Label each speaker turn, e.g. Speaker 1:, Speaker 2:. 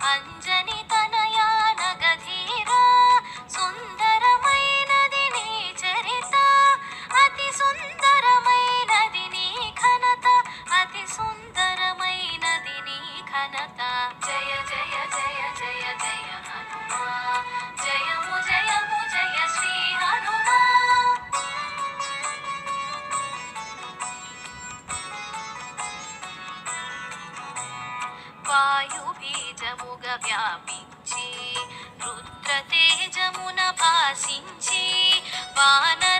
Speaker 1: అంజని తనయా నగధీరా సుందరమైనది నీ చరిత అతి సుందరమైనది నీ ఘనత అతి సుందరమైనది నీ ఘనత జయ జయ జయ జయ జయ హనుమా జయము జయము జయ శ్రీ హనుమా వాయుబీజముగ వ్యాపించి రుద్ర తేజమున భాసించి వానర